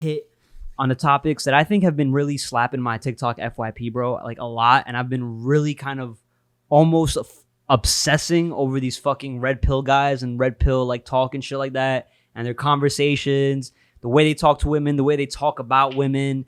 hit on the topics that I think have been really slapping my TikTok FYP, bro, like a lot. And I've been really kind of almost obsessing over these fucking red pill guys and red pill like talk and shit like that, and their conversations, the way they talk to women, the way they talk about women.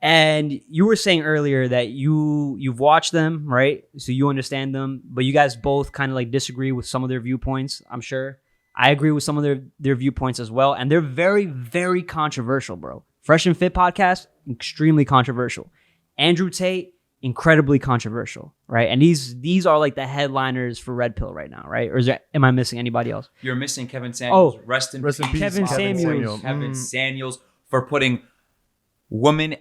And you were saying earlier that you've watched them, right? So you understand them, but you guys both kind of like disagree with some of their viewpoints, I'm sure. I agree with some of their viewpoints as well. And they're very, very controversial, bro. Fresh and Fit podcast, extremely controversial. Andrew Tate, incredibly controversial, right? And these are like the headliners for Red Pill right now, right? Or am I missing anybody else? You're missing Kevin Samuels. Oh, rest in peace, Kevin Samuels. Kevin Samuels for putting women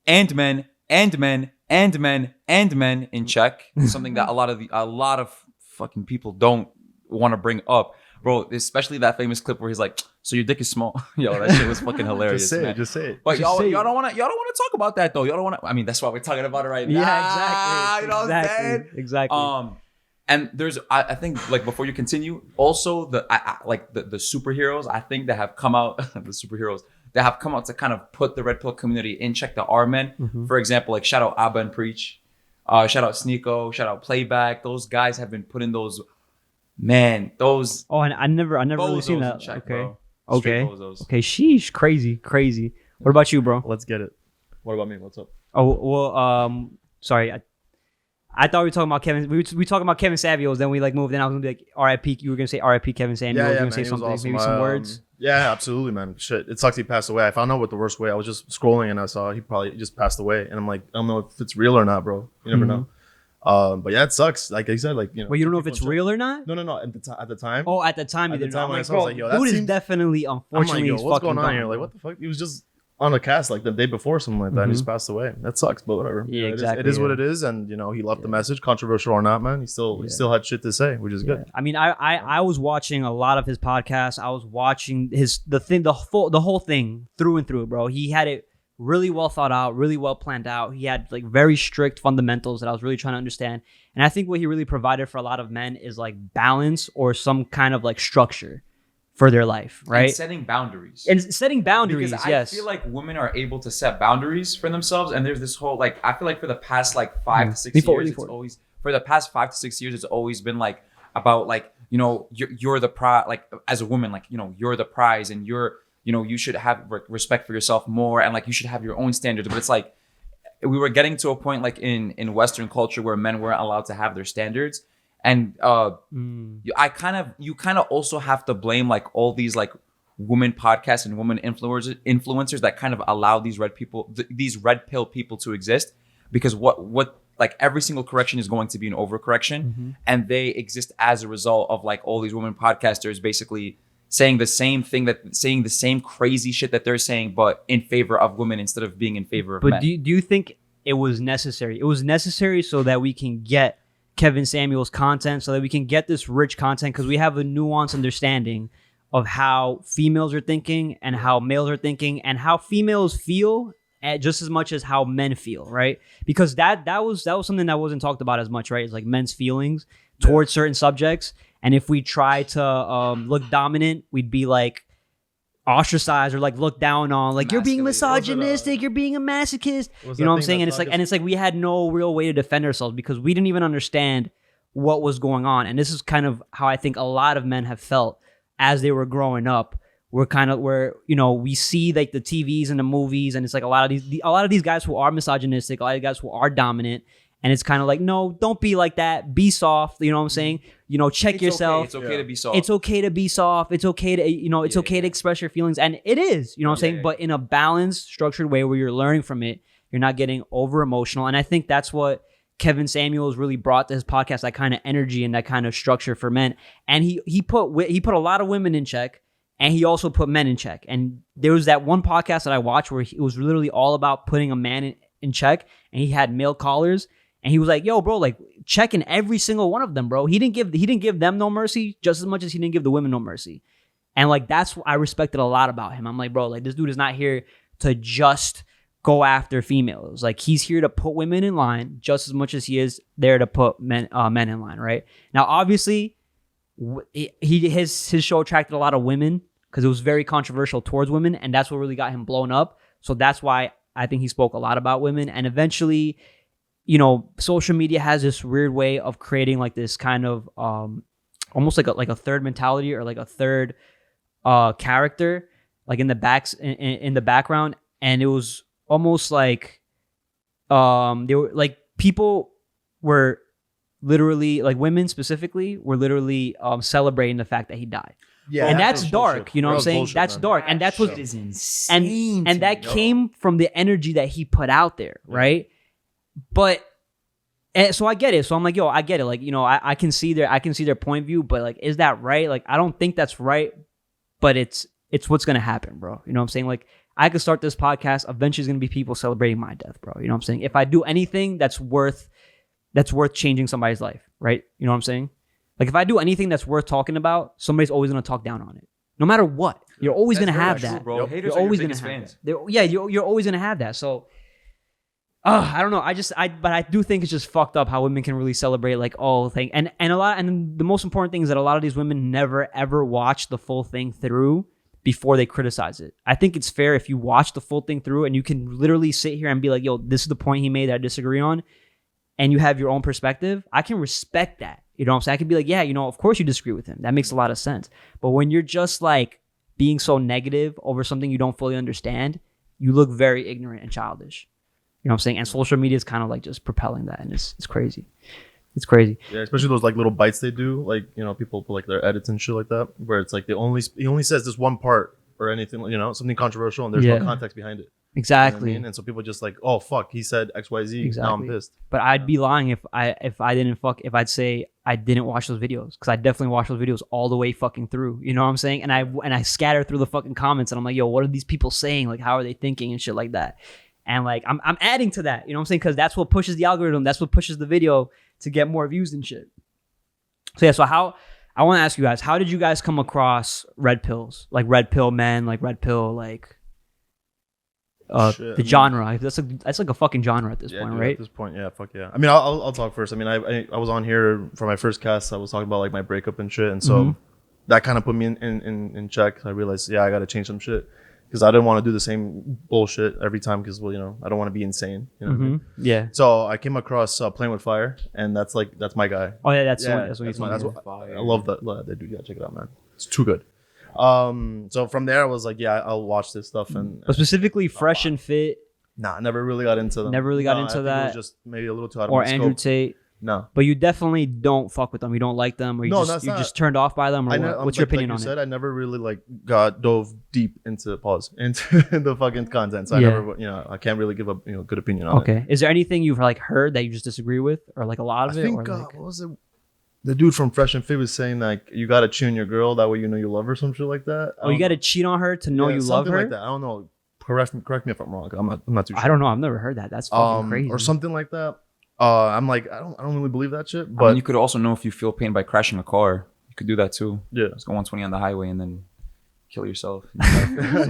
and men and men and men and men in check. Something that a lot of fucking people don't want to bring up, bro. Especially that famous clip where he's like, "So your dick is small." Yo, that shit was fucking hilarious. Just say it. But y'all don't want to talk about that though. Y'all don't want to. I mean, that's why we're talking about it right now. Yeah, exactly. You know what I'm saying? Exactly. And there's, I think, like before you continue, also the superheroes, I think that have come out, the superheroes that have come out to kind of put the Red Pill community in check that are men. Mm-hmm. For example, like shout out Abba and Preach, shout out Sneeko, shout out Playback. Those guys have been putting those. Oh, and I never really seen that. Check, okay. bro. Okay. Bozos. Okay. Sheesh. Crazy. What about you, bro? Let's get it. What about me? What's up? Oh, well, sorry. I thought we were talking about Kevin. We talking about Kevin Samuels. Then we like moved in. I was gonna be like R.I.P. You were gonna say R.I.P. Kevin Samuels. Yeah, you were gonna man, say he was something, awesome. maybe some words. Yeah, absolutely, man. Shit, it sucks he passed away. I found out what the worst way. I was just scrolling and I saw he probably just passed away, and I'm like, I don't know if it's real or not, bro. You never know. But yeah, it sucks. Like I said, like Well, you don't know if it's real or not. No. At the time. Oh, at the time you didn't know. I'm when I like, saw, bro, I was like, yo, that dude is seems- definitely, unfortunately, I'm like, yo, what's fucking going on gone, here? bro. Like, what the fuck? He was just on a cast like the day before, something like that. And he's passed away. That sucks, but whatever. Yeah, You know, exactly, It is what yeah. it is, and he left the message, controversial or not, man. He still had shit to say, which is good. I mean, I was watching a lot of his podcasts. I was watching the whole thing through and through, bro. He had it really well thought out, really well planned out. He had like very strict fundamentals that I was really trying to understand. And I think what he really provided for a lot of men is like balance or some kind of like structure for their life, right? And setting boundaries. And setting boundaries, Because yes. I feel like women are able to set boundaries for themselves, and there's this whole like I feel like for the past like 5 to 6 years, it's always for the past 5 to 6 years, it's always been like about like you're the prize, like as a woman, like you're the prize, and you should have respect for yourself more, and like you should have your own standards. But it's like we were getting to a point like in Western culture where men weren't allowed to have their standards. And you kind of also have to blame like all these like women podcasts and women influencers that kind of allow these red pill people to exist, because what like every single correction is going to be an overcorrection, and they exist as a result of like all these women podcasters basically saying the same crazy shit that they're saying, but in favor of women instead of being in favor of men. But do you think it was necessary? It was necessary so that we can get Kevin Samuels content, so that we can get this rich content, because we have a nuanced understanding of how females are thinking and how males are thinking and how females feel just as much as how men feel, right? Because that was something that wasn't talked about as much, right? It's like men's feelings towards certain subjects. And if we try to look dominant, we'd be like ostracized or like looked down on, like you're being misogynistic, you're being a masochist. You know what I'm saying? And it's like we had no real way to defend ourselves because we didn't even understand what was going on. And this is kind of how I think a lot of men have felt as they were growing up. We see like the TVs and the movies, and it's like a lot of these guys who are misogynistic, a lot of guys who are dominant. And it's kind of like, no, don't be like that. Be soft. You know what I'm saying? Check yourself. It's okay to be soft. It's okay to be soft. It's okay to, it's okay to express your feelings. And it is, what I'm saying? Yeah. But in a balanced, structured way where you're learning from it. You're not getting over emotional. And I think that's what Kevin Samuels really brought to his podcast, that kind of energy and that kind of structure for men. And he put a lot of women in check, and he also put men in check. And there was that one podcast that I watched where it was literally all about putting a man in check, and he had male callers. And he was like, yo, bro, like checking every single one of them, bro. He didn't give them no mercy just as much as he didn't give the women no mercy. And like, that's what I respected a lot about him. I'm like, bro, like this dude is not here to just go after females. Like he's here to put women in line just as much as he is there to put men in line, right? Now, obviously, his show attracted a lot of women because it was very controversial towards women, and that's what really got him blown up. So that's why I think he spoke a lot about women. And eventually, social media has this weird way of creating like this kind of almost like a third mentality, or like a third character, like in the background. And it was almost like they were like, people were literally, like women specifically, were literally celebrating the fact that he died. Yeah, and that's dark. bullshit. You know what I'm That was saying? bullshit, That's man. dark, and that's what Shit is insane. and that came from the energy that he put out there, right? But so I get it. So I'm like, yo, I get it. Like, I can see their point of view, but like, is that right? Like, I don't think that's right, but it's what's gonna happen, bro. You know what I'm saying? Like, I could start this podcast. Eventually, there's gonna be people celebrating my death, bro. You know what I'm saying? If I do anything that's worth changing somebody's life, right? You know what I'm saying? Like, if I do anything that's worth talking about, somebody's always gonna talk down on it, no matter what. You're always That's gonna very have true, that, bro. Haters You're are your always gonna biggest have fans. that. You're always gonna have that. So, I don't know. But I do think it's just fucked up how women can really celebrate like all thing, and the most important thing is that a lot of these women never ever watch the full thing through before they criticize it. I think it's fair if you watch the full thing through and you can literally sit here and be like, yo, this is the point he made that I disagree on, and you have your own perspective. I can respect that. You know what I'm saying? I can be like, yeah, of course you disagree with him. That makes a lot of sense. But when you're just like being so negative over something you don't fully understand, you look very ignorant and childish. You know what I'm saying? And social media is kind of like just propelling that, and it's crazy. It's crazy. Yeah, especially those like little bites they do, like people put like their edits and shit like that, where it's like he only says this one part or anything, something controversial, and there's no context behind it. Exactly. You know what I mean? And so people just like, oh fuck, he said XYZ. Exactly. Now I'm pissed. But I'd be lying if I'd say I didn't watch those videos, because I definitely watched those videos all the way fucking through. You know what I'm saying? And I scatter through the fucking comments, and I'm like, yo, what are these people saying? Like, how are they thinking and shit like that? And like, I'm adding to that. You know what I'm saying? Because that's what pushes the algorithm. That's what pushes the video to get more views and shit. So yeah. So I want to ask you guys, how did you guys come across red pills? Like red pill men, like red pill, like the genre. That's like a fucking genre at this point, dude, right? At this point, yeah, fuck yeah. I mean, I'll talk first. I mean, I was on here for my first cast. I was talking about like my breakup and shit, and so that kind of put me in check. I realized, yeah, I got to change some shit, because I didn't want to do the same bullshit every time, because I don't want to be insane. You know what I mean? Yeah. So I came across Playing with Fire, and that's my guy. Oh yeah, that's Yeah, what he's that's doing. what I love that dude. Yeah, check it out, man. It's too good. So from there I was like, yeah, I'll watch this stuff, and But specifically, Fresh and Fit, I never really got into them. Never really got into I think that. It was just maybe a little too out of or my Andrew scope. Tate. No. But you definitely don't fuck with them. You don't like them, or you No, just that's you not- just turned off by them, or what's your opinion like on you said, it? I never really like dove deep into the fucking content. So I Yeah. never, I can't really give a good opinion on it. Okay. Is there anything you've like heard that you just disagree with, or like a lot I of it? think or like, what was it? The dude from Fresh and Fit was saying like you gotta tune your girl, that way you love her, some shit like that. oh, you got to cheat on her to know you love something her? like that. I don't know. Correct me if I'm wrong. I'm not too sure. I don't know. I've never heard that. That's fucking crazy. Or something like that. I'm like, I don't really believe that shit. I But mean, you could also know if you feel pain by crashing a car. You could do that too. yeah, Just go 120 on the highway and then kill yourself. You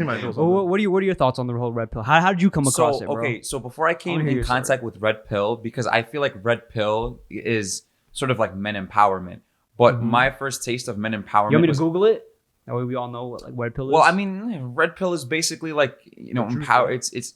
might feel Well, something. what are your thoughts on the whole red pill? How did you come across So it, bro? okay, so before I came wanna hear in your contact with red pill, because I feel like red pill is sort of like men empowerment. But my first taste of men empowerment. You want me to was, Google it? That way we all know what like red pill is. well, I mean, red pill is basically like empower. It's.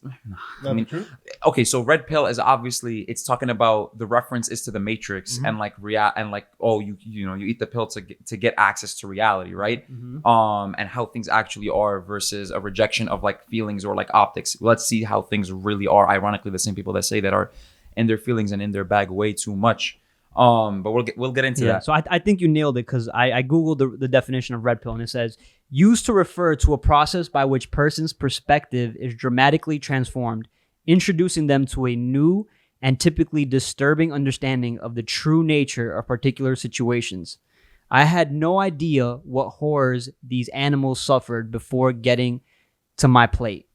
I mean, true. okay, so red pill is obviously it's talking about the reference is to the Matrix and like you eat the pill to get access to reality, right? And how things actually are versus a rejection of like feelings or like optics. Let's see how things really are. Ironically, the same people that say that are in their feelings and in their bag way too much. But we'll get into that. So I think you nailed it, because I googled the definition of red pill, and it says used to refer to a process by which person's perspective is dramatically transformed, introducing them to a new and typically disturbing understanding of the true nature of particular situations. I had no idea what horrors these animals suffered before getting to my plate.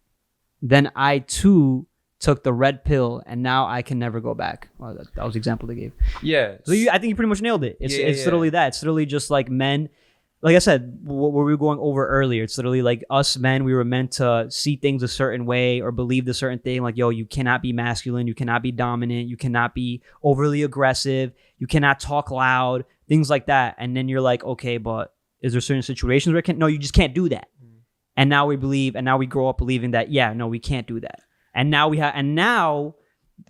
Then I too took the red pill, and now I can never go back. Well, that was the example they gave. Yeah. So I think you pretty much nailed it. It's Yeah. literally that. It's literally just like men. Like I said, what we were going over earlier, it's literally like us men, we were meant to see things a certain way or believe the certain thing. Like, yo, you cannot be masculine. You cannot be dominant. You cannot be overly aggressive. You cannot talk loud, things like that. And then you're like, okay, but is there certain situations where no, you just can't do that. And now we grow up believing that, yeah, no, we can't do that. And now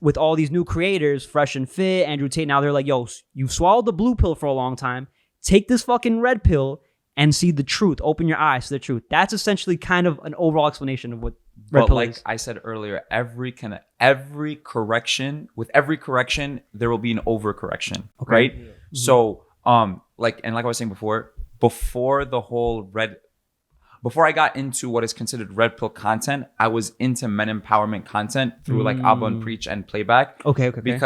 with all these new creators, Fresh and Fit, Andrew Tate, now they're like, yo, you've swallowed the blue pill for a long time. Take this fucking red pill and see the truth. Open your eyes to the truth. That's essentially kind of an overall explanation of what red pill is. I said earlier, every correction, there will be an overcorrection, right? Yeah. So, like I was saying before I got into what is considered red pill content, I was into men empowerment content through like Abba and Preach and Playback. Okay. Because